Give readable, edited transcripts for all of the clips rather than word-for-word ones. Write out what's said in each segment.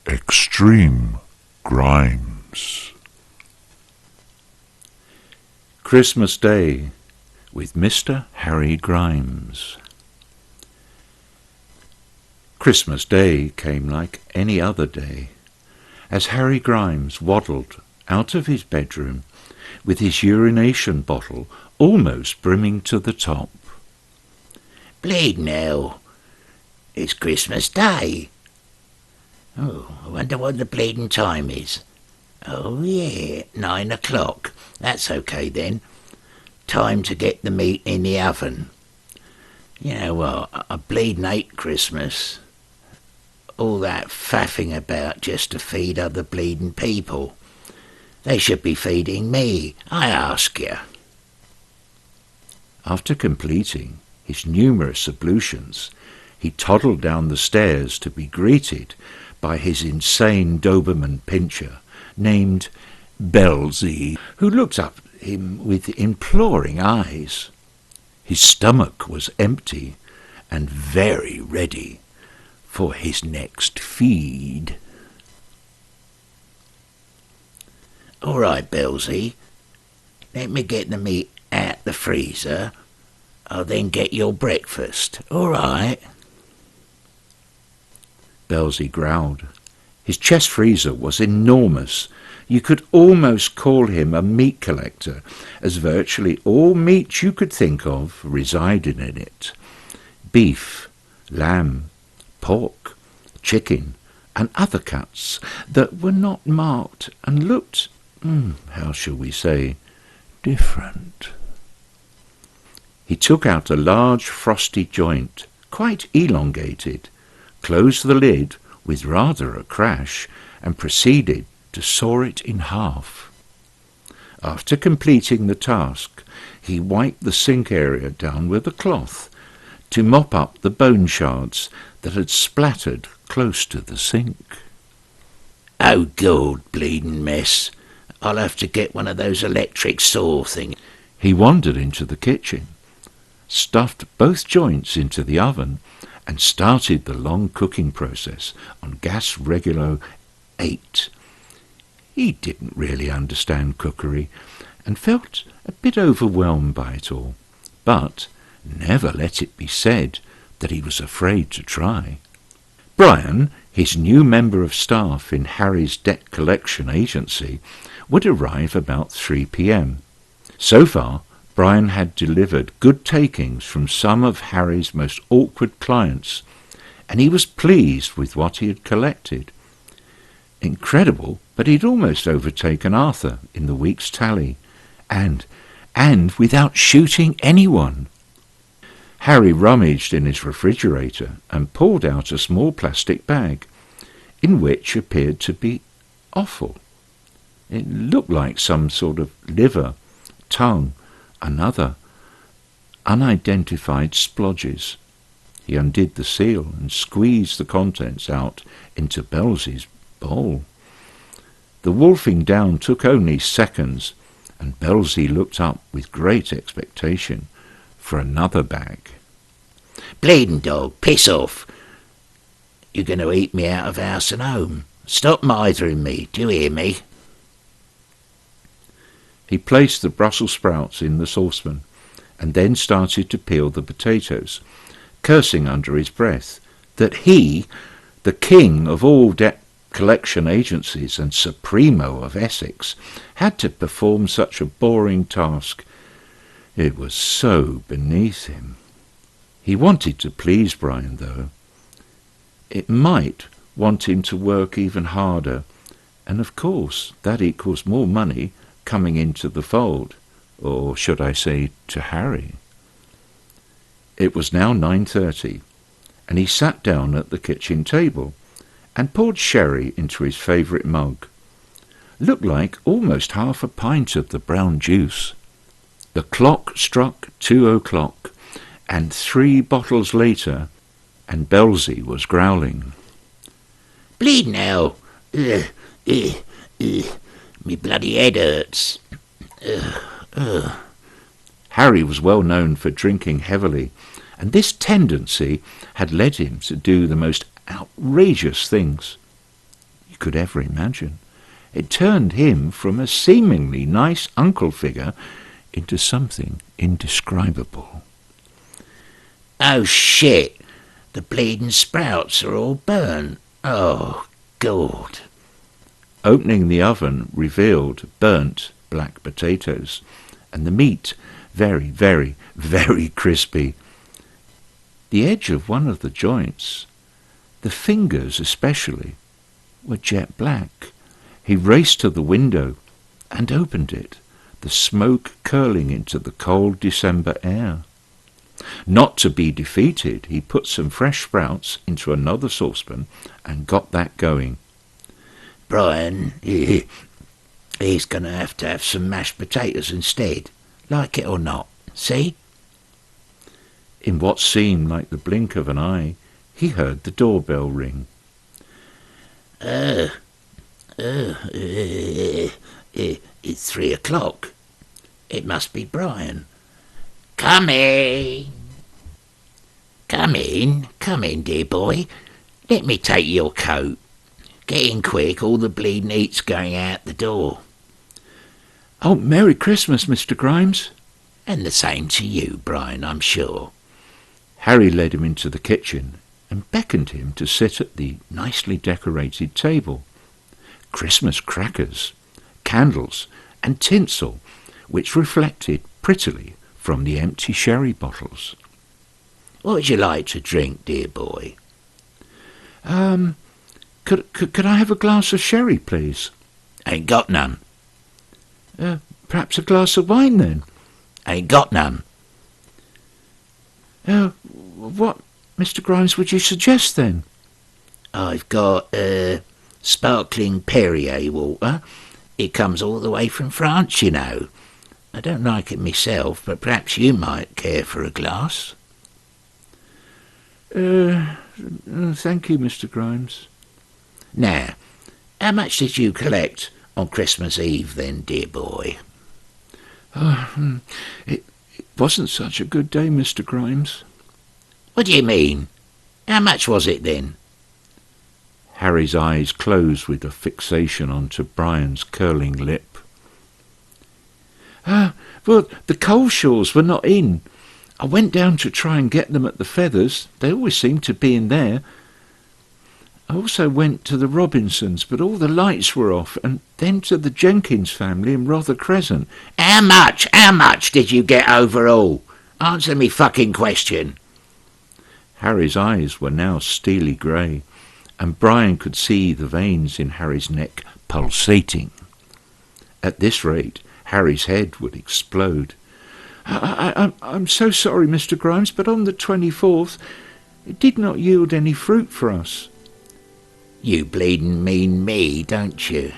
Extreme Grimes. Christmas Day with Mr. Harry Grimes. Christmas Day came like any other day, as Harry Grimes waddled out of his bedroom with his urination bottle almost brimming to the top. "Bleed now, it's Christmas Day. Oh, I wonder what the bleeding time is. Oh yeah, 9 o'clock. That's okay then. Time to get the meat in the oven. You know what, I bleeding hate Christmas. All that faffing about just to feed other bleeding people. They should be feeding me, I ask you." After completing his numerous ablutions, he toddled down the stairs to be greeted by his insane Doberman pincher named Belzy, who looked up at him with imploring eyes. His stomach was empty and very ready for his next feed. "All right, Belzy, let me get the meat out the freezer. I'll then get your breakfast, all right?" Belzy growled. His chest freezer was enormous. You could almost call him a meat collector, as virtually all meat you could think of resided in it. Beef, lamb, pork, chicken, and other cuts that were not marked and looked, how shall we say, different. He took out a large frosty joint, quite elongated, closed the lid with rather a crash, and proceeded to saw it in half. After completing the task, he wiped the sink area down with a cloth to mop up the bone shards that had splattered close to the sink. "Oh, God, bleeding mess. I'll have to get one of those electric saw things." He wandered into the kitchen, stuffed both joints into the oven, and started the long cooking process on gas regulo 8. He didn't really understand cookery and felt a bit overwhelmed by it all, but never let it be said that he was afraid to try. Brian, his new member of staff in Harry's debt collection agency, would arrive about 3 p.m. So far, Brian had delivered good takings from some of Harry's most awkward clients, and he was pleased with what he had collected. Incredible, but he'd almost overtaken Arthur in the week's tally, and without shooting anyone. Harry rummaged in his refrigerator and pulled out a small plastic bag, in which appeared to be offal. It looked like some sort of liver, tongue, and other unidentified splodges. He undid the seal and squeezed the contents out into Belzy's bowl. The wolfing down took only seconds, and Belzy looked up with great expectation for another bag. "Bleeding dog, piss off. You're going to eat me out of house and home. Stop mithering me, do you hear me?" He placed the Brussels sprouts in the saucepan, and then started to peel the potatoes, cursing under his breath that he, the king of all debt collection agencies and supremo of Essex, had to perform such a boring task. It was so beneath him. He wanted to please Brian, though. It might want him to work even harder, and of course that equals more money coming into the fold, or should I say to Harry. It was now 9:30, and he sat down at the kitchen table and poured sherry into his favourite mug. Looked like almost half a pint of the brown juice. The clock struck 2 o'clock, and 3 bottles later, and Belzy was growling. "Bleed now. Me bloody head hurts." Harry was well known for drinking heavily, and this tendency had led him to do the most outrageous things. you could ever imagine. It turned him from a seemingly nice uncle figure into something indescribable. Oh, shit! The bleeding sprouts are all burnt. Oh, God. Opening the oven revealed burnt black potatoes, and the meat very, very, very crispy. The edge of one of the joints, the fingers especially, were jet black. He raced to the window and opened it, the smoke curling into the cold December air. Not to be defeated, he put some fresh sprouts into another saucepan and got that going. Brian, he's going to have some mashed potatoes instead, like it or not, see? In what seemed like the blink of an eye, he heard the doorbell ring. It's 3 o'clock. It must be Brian. Come in. Come in, dear boy. Let me take your coat. Get in quick, all the bleeding heat's going out the door. Oh, Merry Christmas, Mr. Grimes. And the same to you, Brian, I'm sure. Harry led him into the kitchen and beckoned him to sit at the nicely decorated table. Christmas crackers, candles, and tinsel, which reflected prettily from the empty sherry bottles. What would you like to drink, dear boy? Could I have a glass of sherry, please? Ain't got none. Perhaps a glass of wine, then? Ain't got none. What, Mr. Grimes, would you suggest, then? I've got, sparkling Perrier water. It comes all the way from France, you know. I don't like it myself, but perhaps you might care for a glass. Thank you, Mr. Grimes. Now, how much did you collect on Christmas Eve then, dear boy? It wasn't such a good day, Mr. Grimes. What do you mean? How much was it then? Harry's eyes closed with a fixation onto Brian's curling lip. Well, the Coleshaws were not in. I went down to try and get them at the Feathers. They always seem to be in there. I also went to the Robinsons, but all the lights were off, and then to the Jenkins family in Rother Crescent. How much did you get overall? Answer me fucking question. Harry's eyes were now steely grey, and Brian could see the veins in Harry's neck pulsating. At this rate, Harry's head would explode. I'm so sorry, Mr. Grimes, but on the 24th, it did not yield any fruit for us. You bleedin' mean me, don't you?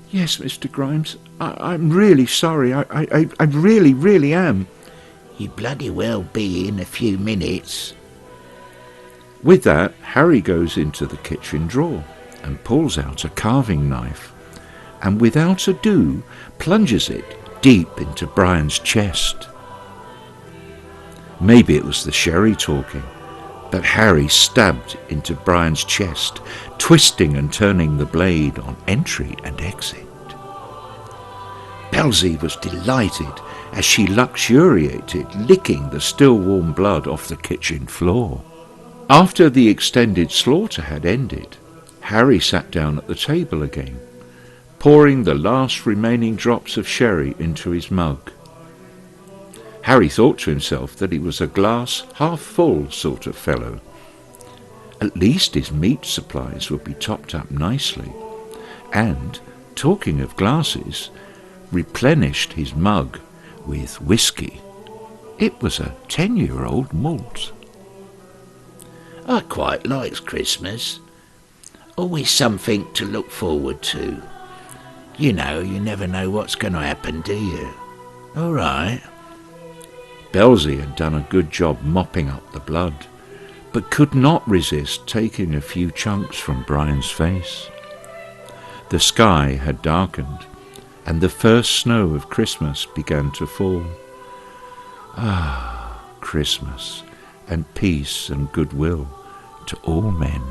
Yes, Mr. Grimes, I'm really sorry. I really, really am. You bloody well be in a few minutes. With that, Harry goes into the kitchen drawer and pulls out a carving knife, and without ado plunges it deep into Brian's chest. Maybe it was the sherry talking, but Harry stabbed into Brian's chest, twisting and turning the blade on entry and exit. Belzy was delighted as she luxuriated, licking the still warm blood off the kitchen floor. After the extended slaughter had ended, Harry sat down at the table again, pouring the last remaining drops of sherry into his mug. Harry thought to himself that he was a glass half full sort of fellow. At least his meat supplies would be topped up nicely, and, talking of glasses, replenished his mug with whiskey. It was a 10-year-old malt. I quite likes Christmas. Always something to look forward to. You know, you never know what's going to happen, do you? All right. Belzy had done a good job mopping up the blood, but could not resist taking a few chunks from Brian's face. The sky had darkened, and the first snow of Christmas began to fall. Ah, Christmas, and peace and goodwill to all men.